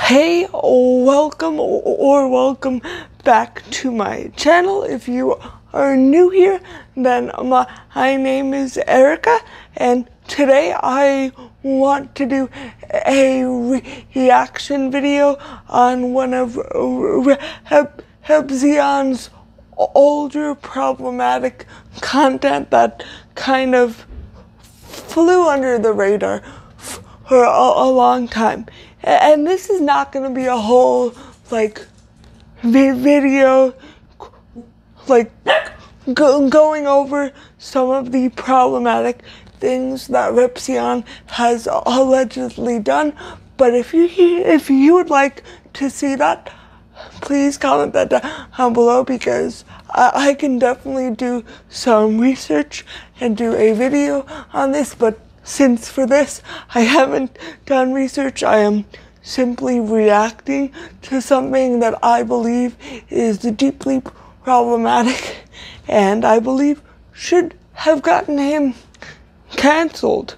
Hey, welcome back to my channel. If you are new here, then my name is Erica, and today I want to do a reaction video on one of Repzion's older problematic content that kind of flew under the radar for a long time. And this is not going to be a whole, video, going over some of the problematic things that Repzion has allegedly done. But if you would like to see that, please comment that down below, because I can definitely do some research and do a video on this. But since for this I haven't done research, I am simply reacting to something that I believe is deeply problematic and I believe should have gotten him canceled.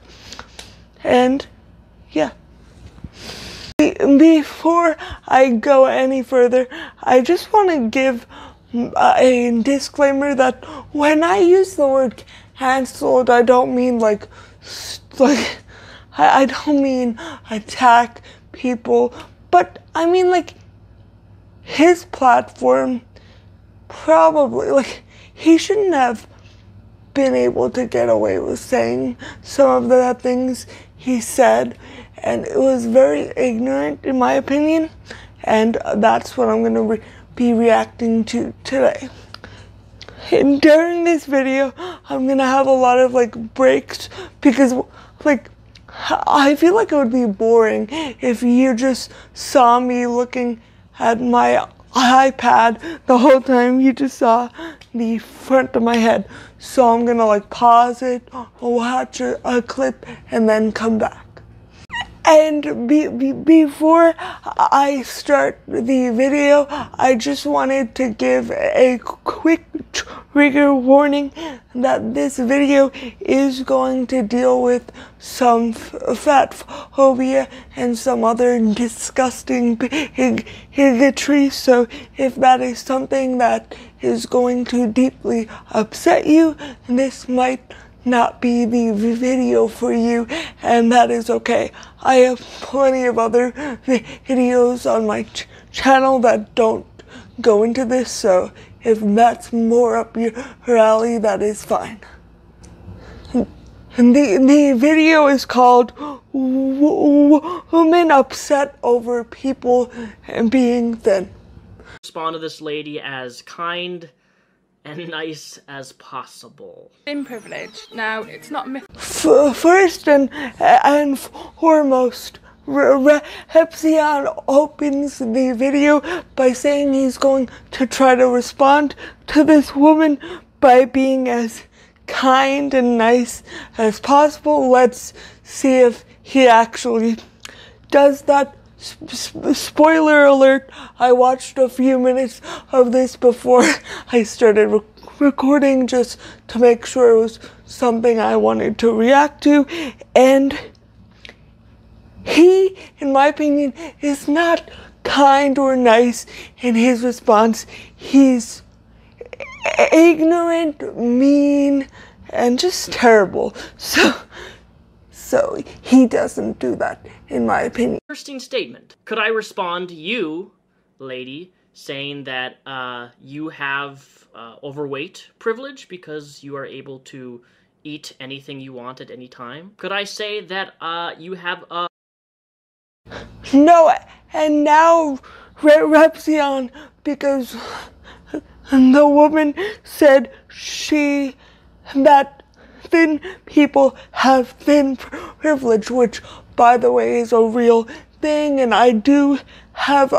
And yeah. Before I go any further, I just want to give a disclaimer that when I use the word canceled, I don't mean I don't mean attack people, but I mean his platform probably, he shouldn't have been able to get away with saying some of the things he said, and it was very ignorant in my opinion, and that's what I'm going to be reacting to today. And during this video, I'm going to have a lot of breaks, because I feel like it would be boring if you just saw me looking at my iPad the whole time. You just saw the front of my head. So I'm going to pause it, watch a clip, and then come back. And before I start the video, I just wanted to give a quick trigger warning that this video is going to deal with some fat phobia and some other disgusting bigotry. So if that is something that is going to deeply upset you, this might not be the video for you, and that is okay. I have plenty of other videos on my channel that don't go into this, so if that's more up your alley, that is fine. And the video is called Women Upset Over People and Being Thin. Respond to this lady as kind and nice as possible. In privilege. Now, it's not First and foremost, Repzion opens the video by saying he's going to try to respond to this woman by being as kind and nice as possible. Let's see if he actually does that. Spoiler alert, I watched a few minutes of this before I started recording just to make sure it was something I wanted to react to, and he, in my opinion, is not kind or nice in his response. He's ignorant, mean, and just terrible. So he doesn't do that, in my opinion. Interesting statement. Could I respond to you, lady, saying that you have overweight privilege because you are able to eat anything you want at any time? Could I say that you have a... No, and now Repzion, because the woman said that thin people have thin privilege, which, by the way, is a real thing, and I do have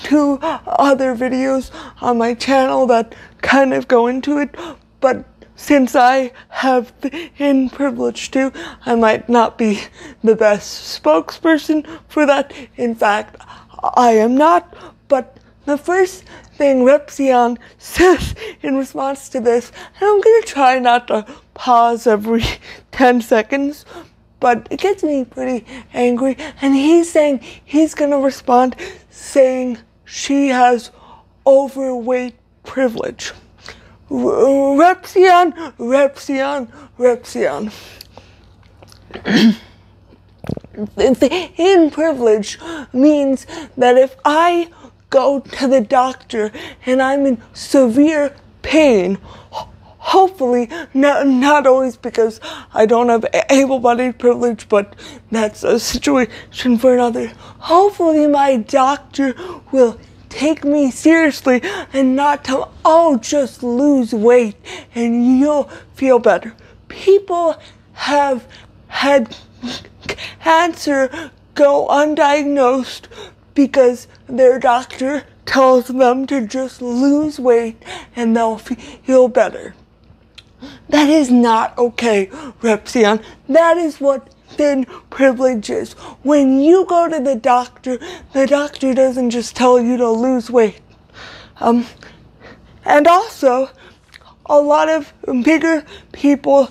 2 other videos on my channel that kind of go into it, but since I have thin privilege too, I might not be the best spokesperson for that. In fact, I am not. But the first thing Repzion says in response to this, and I'm going to try not to pause every 10 seconds, but it gets me pretty angry. And he's saying he's gonna respond saying she has overweight privilege. Repzion. In privilege means that if I go to the doctor and I'm in severe pain, hopefully, not always because I don't have able-bodied privilege, but that's a situation for another. Hopefully my doctor will take me seriously and not tell, oh, just lose weight and you'll feel better. People have had cancer go undiagnosed because their doctor tells them to just lose weight and they'll feel better. That is not okay, Repzion. That is what thin privilege is. When you go to the doctor doesn't just tell you to lose weight. And also, a lot of bigger people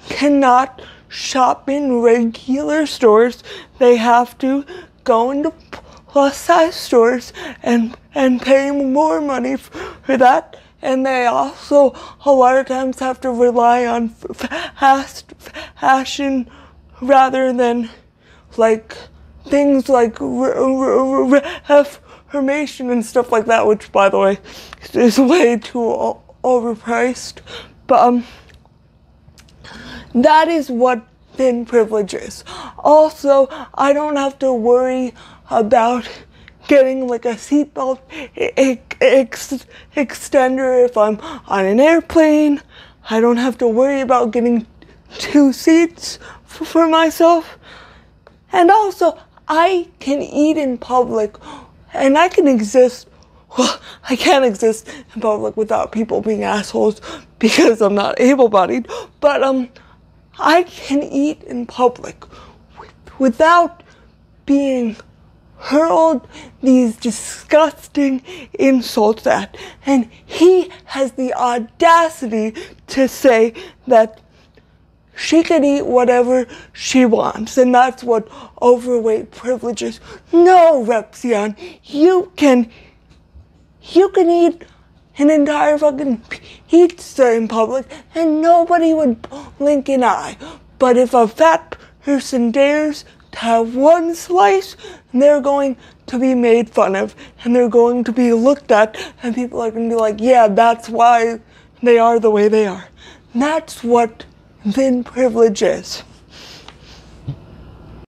cannot shop in regular stores. They have to go into plus size stores and pay more money for that. And they also a lot of times have to rely on fast fashion rather than like things like reformation and stuff like that, which by the way is way too overpriced. But that is what thin privilege is. Also, I don't have to worry about getting like a seatbelt extender if I'm on an airplane. I don't have to worry about getting 2 seats for myself. And also, I can eat in public and I can exist. Well, I can't exist in public without people being assholes because I'm not able-bodied, but I can eat in public without being hurled these disgusting insults at. And he has the audacity to say that she can eat whatever she wants, and that's what overweight privilege is. No, Repzion, you can eat an entire fucking pizza in public and nobody would blink an eye. But if a fat person dares to have one slice, they're going to be made fun of and they're going to be looked at and people are going to be like, yeah, that's why they are the way they are. That's what thin privilege is.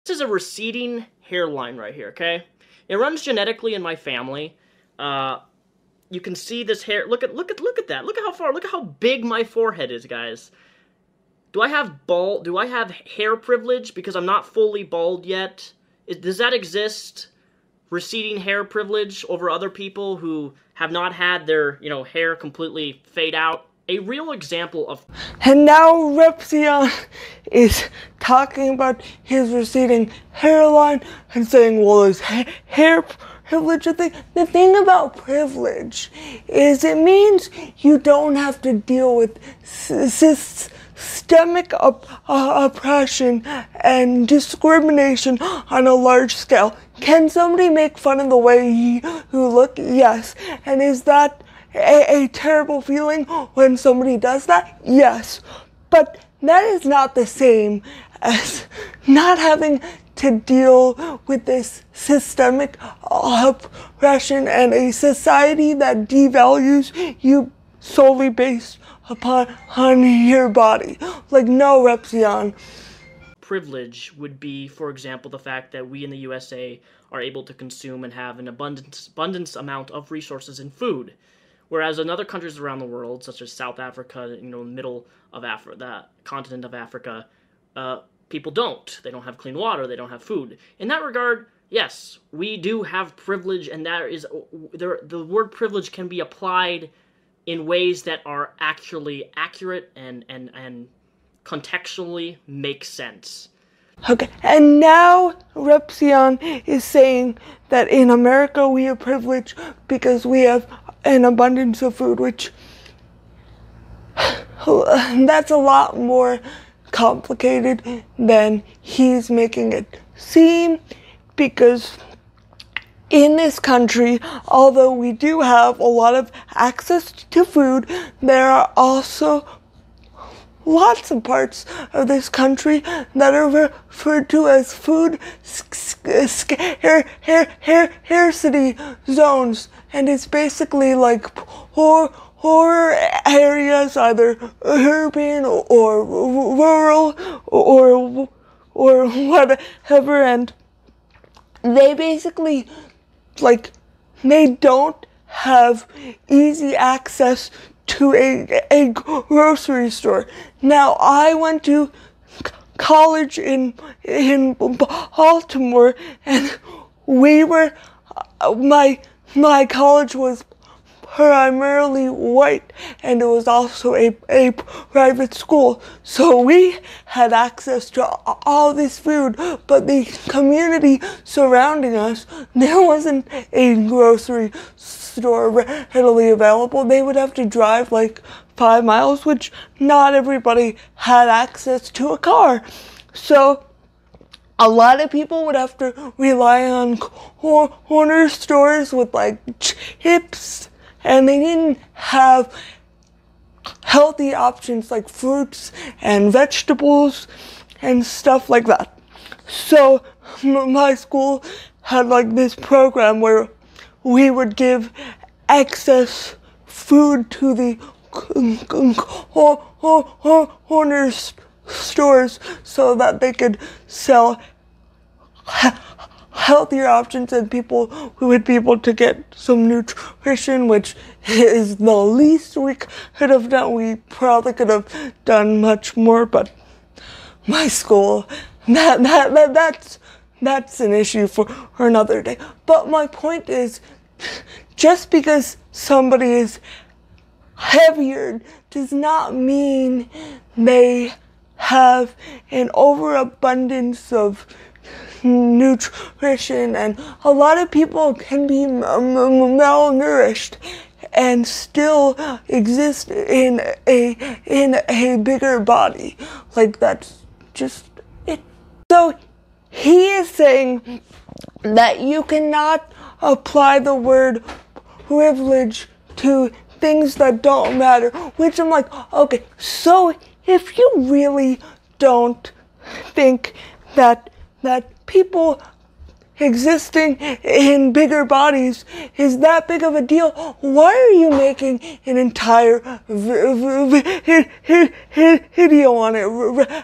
This is a receding hairline right here, okay? It runs genetically in my family. You can see this hair. Look at that. Look at how far. Look at how big my forehead is, guys. Do I have hair privilege because I'm not fully bald yet? Does that exist? Receding hair privilege over other people who have not had their, hair completely fade out? A real example of... And now Repzion is talking about his receding hairline and saying, well, is hair privilege a thing? The thing about privilege is it means you don't have to deal with systemic oppression and discrimination on a large scale. Can somebody make fun of the way you look? Yes. And is that a terrible feeling when somebody does that? Yes. But that is not the same as not having to deal with this systemic oppression and a society that devalues you solely based upon your body. Like, no, Repzion. Privilege would be, for example, the fact that we in the USA are able to consume and have an abundance amount of resources in food. Whereas in other countries around the world, such as South Africa, middle of Africa, the continent of Africa, people don't. They don't have clean water. They don't have food. In that regard, yes, we do have privilege, and the word privilege can be applied in ways that are actually accurate and contextually make sense. Okay, and now Repzion is saying that in America we have privilege because we have an abundance of food, which that's a lot more complicated than he's making it seem, because in this country, although we do have a lot of access to food, there are also lots of parts of this country that are referred to as food scarcity zones, and it's basically like poor areas, either urban or rural or whatever, and they basically, like, they don't have easy access to a grocery store. Now, I went to college in Baltimore, and my college was primarily white, and it was also a private school, so we had access to all this food, but the community surrounding us, there wasn't a grocery store readily available. They would have to drive like 5 miles, which not everybody had access to a car. So a lot of people would have to rely on corner stores with like chips, and they didn't have healthy options like fruits and vegetables and stuff like that. So my school had like this program where we would give excess food to the corner stores so that they could sell healthier options, and people who would be able to get some nutrition, which is the least we could have done. We probably could have done much more, but my school, that's an issue for another day. But my point is, just because somebody is heavier does not mean they have an overabundance of nutrition, and a lot of people can be malnourished and still exist in a bigger body. Like, that's just it. So he is saying that you cannot apply the word privilege to things that don't matter, which I'm like, okay, so if you really don't think that people existing in bigger bodies is that big of a deal, why are you making an entire video on it,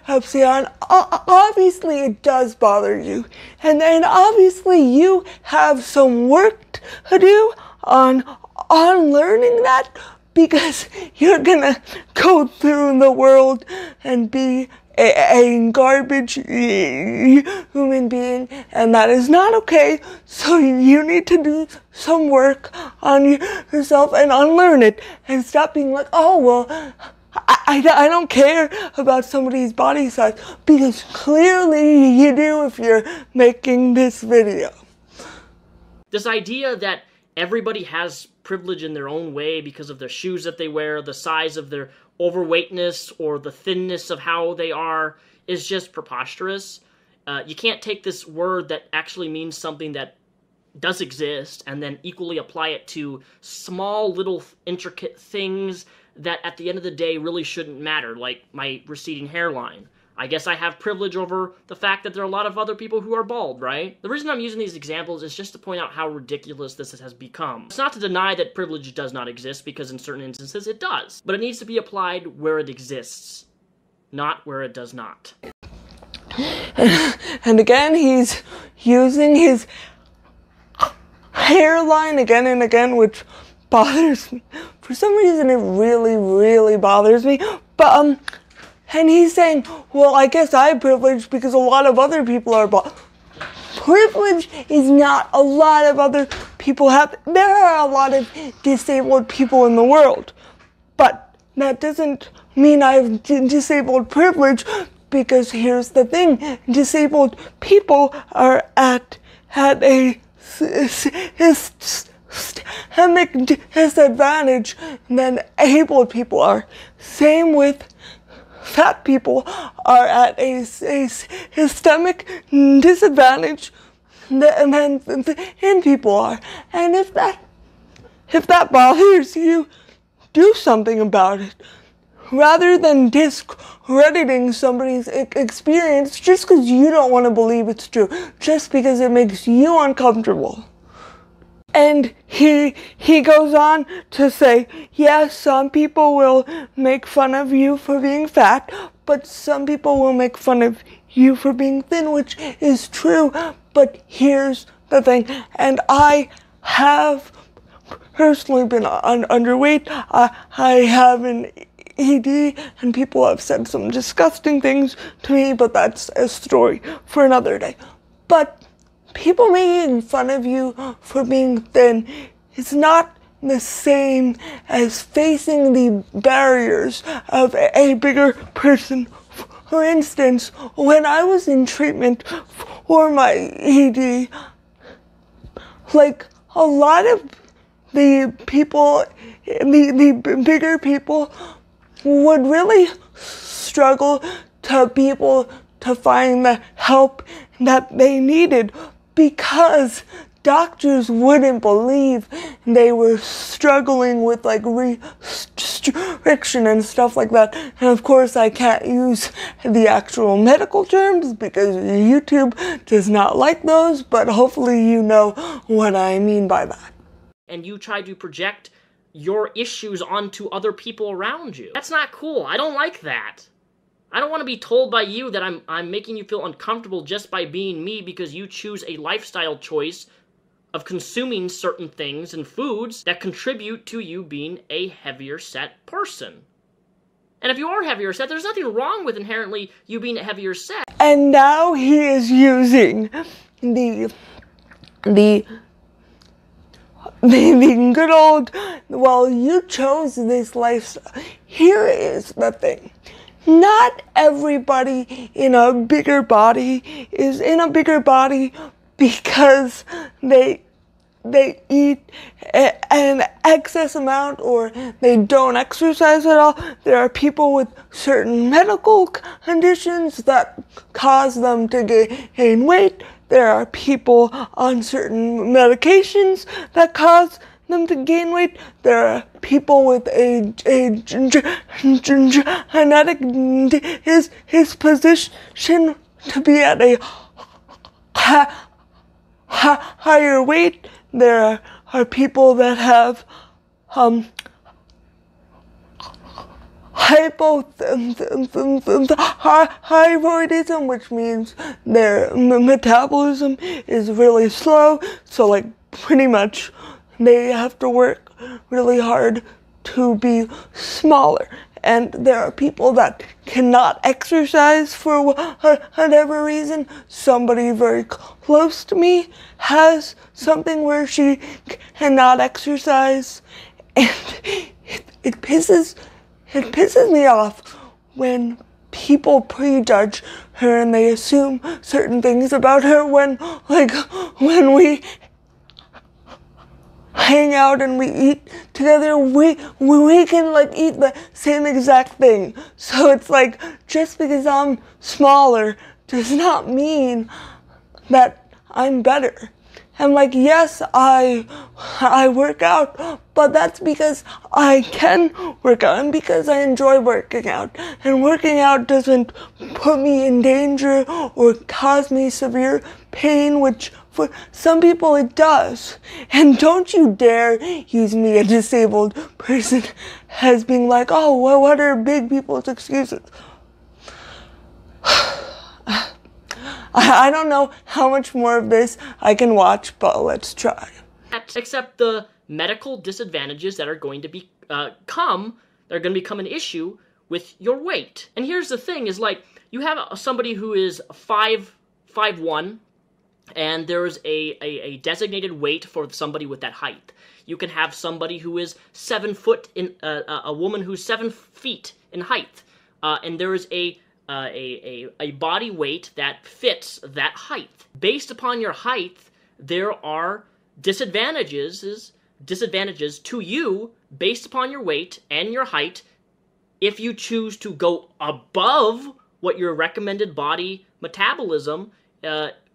Repzion? Obviously it does bother you, and obviously you have some work to do on learning that, because you're gonna go through the world and be a garbage human being, and that is not okay. So you need to do some work on yourself and unlearn it, and stop being like, oh, well, I don't care about somebody's body size, because clearly you do if you're making this video. This idea that everybody has privilege in their own way because of the shoes that they wear, the size of their overweightness, or the thinness of how they are, is just preposterous. You can't take this word that actually means something that does exist and then equally apply it to small little intricate things that at the end of the day really shouldn't matter, like my receding hairline. I guess I have privilege over the fact that there are a lot of other people who are bald, right? The reason I'm using these examples is just to point out how ridiculous this has become. It's not to deny that privilege does not exist, because in certain instances it does. But it needs to be applied where it exists, not where it does not. And again, he's using his hairline again and again, which bothers me. For some reason, it really, really bothers me. But, and he's saying, well, I guess I have privilege because a lot of other people are bald. Privilege is not a lot of other people have. There are a lot of disabled people in the world. But that doesn't mean I have disabled privilege, because here's the thing. Disabled people are at a systemic disadvantage than able people are. Same with fat people are at a systemic disadvantage than thin people are. And if that bothers you, do something about it. Rather than discrediting somebody's experience just because you don't want to believe it's true, just because it makes you uncomfortable. And he goes on to say, yes, some people will make fun of you for being fat, but some people will make fun of you for being thin, which is true. But here's the thing, and I have personally been underweight. I have an ED, and people have said some disgusting things to me, but that's a story for another day. But people making fun of you for being thin is not the same as facing the barriers of a bigger person. For instance, when I was in treatment for my ED, like a lot of the people, the bigger people would really struggle to be able to find the help that they needed because doctors wouldn't believe they were struggling with like restriction and stuff like that. And of course I can't use the actual medical terms because YouTube does not like those, but hopefully you know what I mean by that. And you try to project your issues onto other people around you. That's not cool. I don't like that. I don't want to be told by you that I'm making you feel uncomfortable just by being me because you choose a lifestyle choice of consuming certain things and foods that contribute to you being a heavier set person. And if you are heavier set, there's nothing wrong with inherently you being a heavier set. And now he is using the good old, well, you chose this lifestyle. Here is the thing. Not everybody in a bigger body is in a bigger body because they eat an excess amount or they don't exercise at all. There are people with certain medical conditions that cause them to gain weight. There are people on certain medications that cause them to gain weight. There are people with a genetic his position to be at a higher weight. There are people that have hypothyroidism, which means their metabolism is really slow. So like pretty much they have to work really hard to be smaller. And there are people that cannot exercise for whatever reason. Somebody very close to me has something where she cannot exercise, and it pisses me off when people prejudge her and they assume certain things about her when we hang out and we eat together, we can like eat the same exact thing. So it's like, just because I'm smaller does not mean that I'm better. And like, yes, I work out, but that's because I can work out and because I enjoy working out. And working out doesn't put me in danger or cause me severe pain, which for some people it does. And don't you dare use me, a disabled person, as being like, oh, well, what are big people's excuses? I don't know how much more of this I can watch, but let's try. Except the medical disadvantages that are going to become an issue with your weight. And here's the thing, is like, you have somebody who is 5'1", and there's a designated weight for somebody with that height. You can have somebody who is 7 foot in a woman who's 7 feet in height, and there is a body weight that fits that height. Based upon your height, there are disadvantages to you based upon your weight and your height if you choose to go above what your recommended body metabolism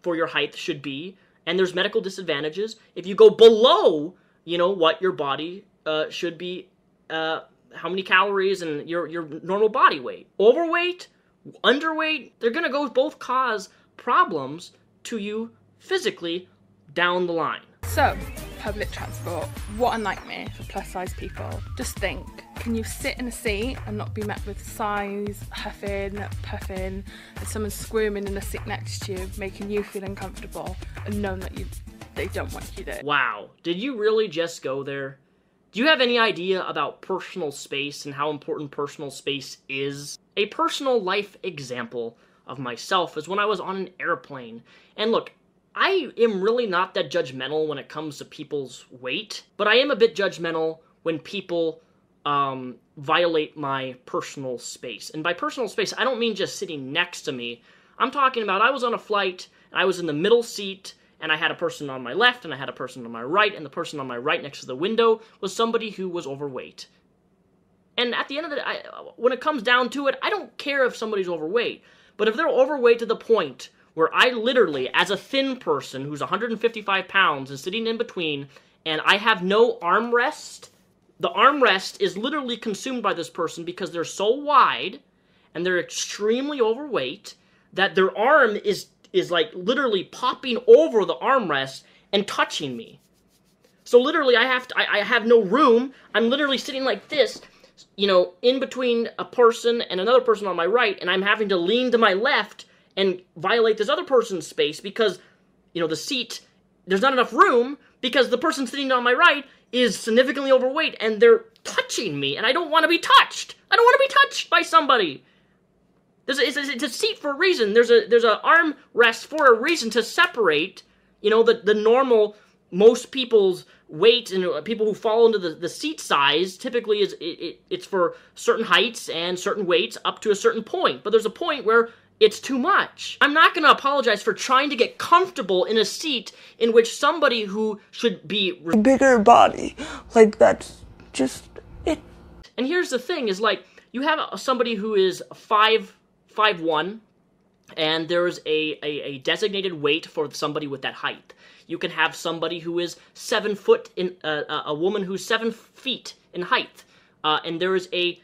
for your height should be, and there's medical disadvantages. If you go below, what your body should be, how many calories and your normal body weight. Overweight, underweight, they're going to both cause problems to you physically down the line. So, public transport, what a nightmare for plus size people. Just think, can you sit in a seat and not be met with sighs, huffing, puffing, and someone squirming in the seat next to you, making you feel uncomfortable and knowing that they don't want you there? Wow, did you really just go there? Do you have any idea about personal space and how important personal space is? A personal life example of myself is when I was on an airplane. And look, I am really not that judgmental when it comes to people's weight, but I am a bit judgmental when people violate my personal space. And by personal space, I don't mean just sitting next to me. I'm talking about I was on a flight, and I was in the middle seat, and I had a person on my left, and I had a person on my right, and the person on my right next to the window was somebody who was overweight. And at the end of the day, when it comes down to it, I don't care if somebody's overweight. But if they're overweight to the point where I literally, as a thin person who's 155 pounds and sitting in between, and I have no armrest, the armrest is literally consumed by this person because they're so wide and they're extremely overweight that their arm is like literally popping over the armrest and touching me. So literally I have no room. I'm literally sitting like this, in between a person and another person on my right, and I'm having to lean to my left and violate this other person's space because, the seat, there's not enough room because the person sitting on my right is significantly overweight and they're touching me, and I don't want to be touched. I don't want to be touched by somebody. It's a seat for a reason. There's an arm rest for a reason to separate, the normal, most people's weight and people who fall into the seat size typically it's for certain heights and certain weights up to a certain point. But there's a point where it's too much. I'm not going to apologize for trying to get comfortable in a seat in which somebody who should be a bigger body, like that's just it. And here's the thing is like you have somebody who is 5'1", and there's a designated weight for somebody with that height. You can have somebody who is 7 foot in a woman who's 7 feet in height, and there is a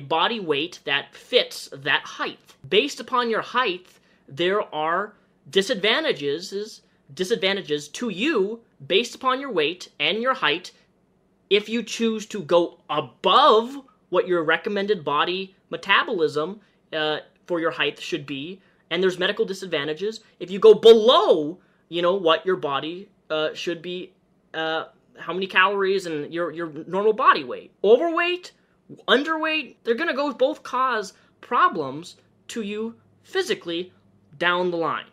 body weight that fits that height. Based upon your height, there are disadvantages to you based upon your weight and your height if you choose to go above what your recommended body metabolism for your height should be, and there's medical disadvantages if you go below, what your body should be, how many calories and your normal body weight. Overweight, underweight, they're going to both cause problems to you physically down the line.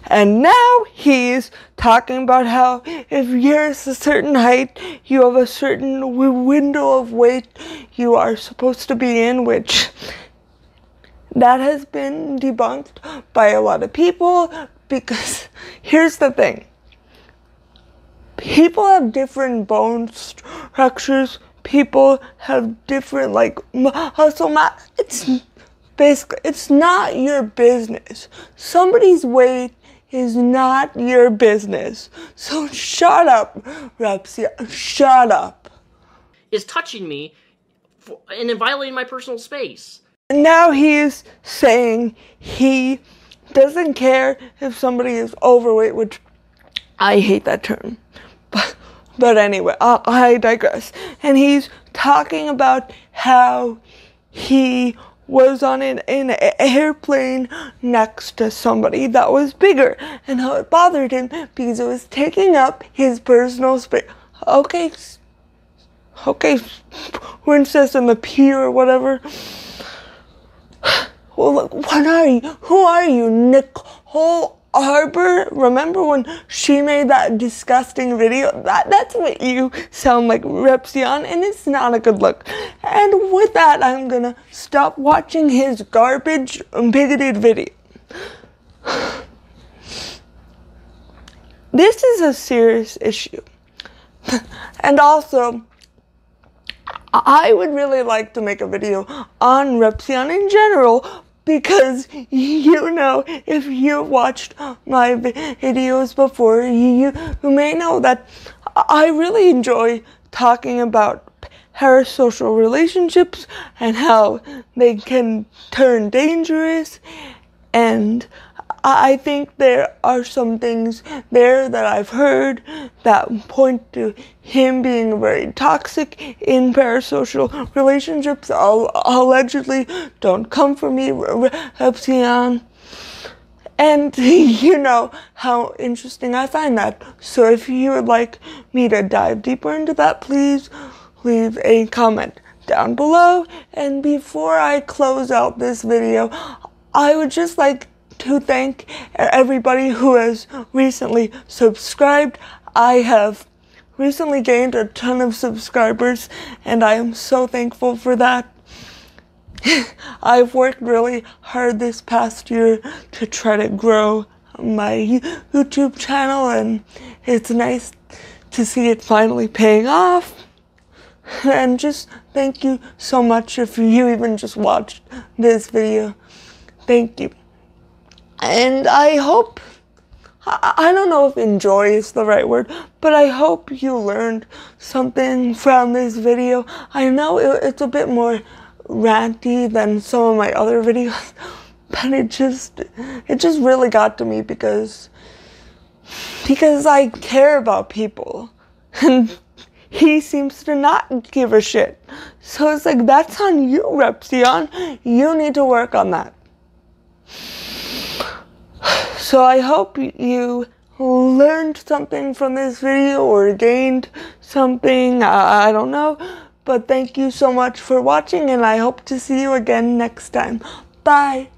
And now he's talking about how if you're a certain height, you have a certain window of weight you are supposed to be in, which that has been debunked by a lot of people, because here's the thing. People have different bone structures. People have different, muscle mass. It's not your business. Somebody's weight is not your business. So shut up, Repzion. Shut up. Is touching me and violating my personal space. And now he's saying he doesn't care if somebody is overweight, which I hate that term. But anyway, I digress. And he's talking about how he was on an airplane next to somebody that was bigger, and how it bothered him because it was taking up his personal space. Okay, princess in the pier or whatever. Well, look, what are you? Who are you, Nicole Arbor? Remember when she made that disgusting video? That's what you sound like, Repzion, and it's not a good look. And with that, I'm gonna stop watching his garbage bigoted video. This is a serious issue. And also, I would really like to make a video on Repzion in general, because if you watched my videos before, you may know that I really enjoy talking about parasocial relationships and how they can turn dangerous. And I think there are some things there that I've heard that point to him being very toxic in parasocial relationships. Allegedly, don't come for me, Repzion. And you know how interesting I find that. So if you would like me to dive deeper into that, please leave a comment down below. And before I close out this video, I would just like to thank everybody who has recently subscribed. I have recently gained a ton of subscribers, and I am so thankful for that. I've worked really hard this past year to try to grow my YouTube channel, and it's nice to see it finally paying off. And just thank you so much if you even just watched this video. Thank you. And I hope, I don't know if enjoy is the right word, but I hope you learned something from this video. I know it's a bit more ranty than some of my other videos, but it just really got to me because I care about people, and he seems to not give a shit. So it's like, that's on you, Repzion. You need to work on that. So I hope you learned something from this video or gained something. I don't know. But thank you so much for watching, and I hope to see you again next time. Bye.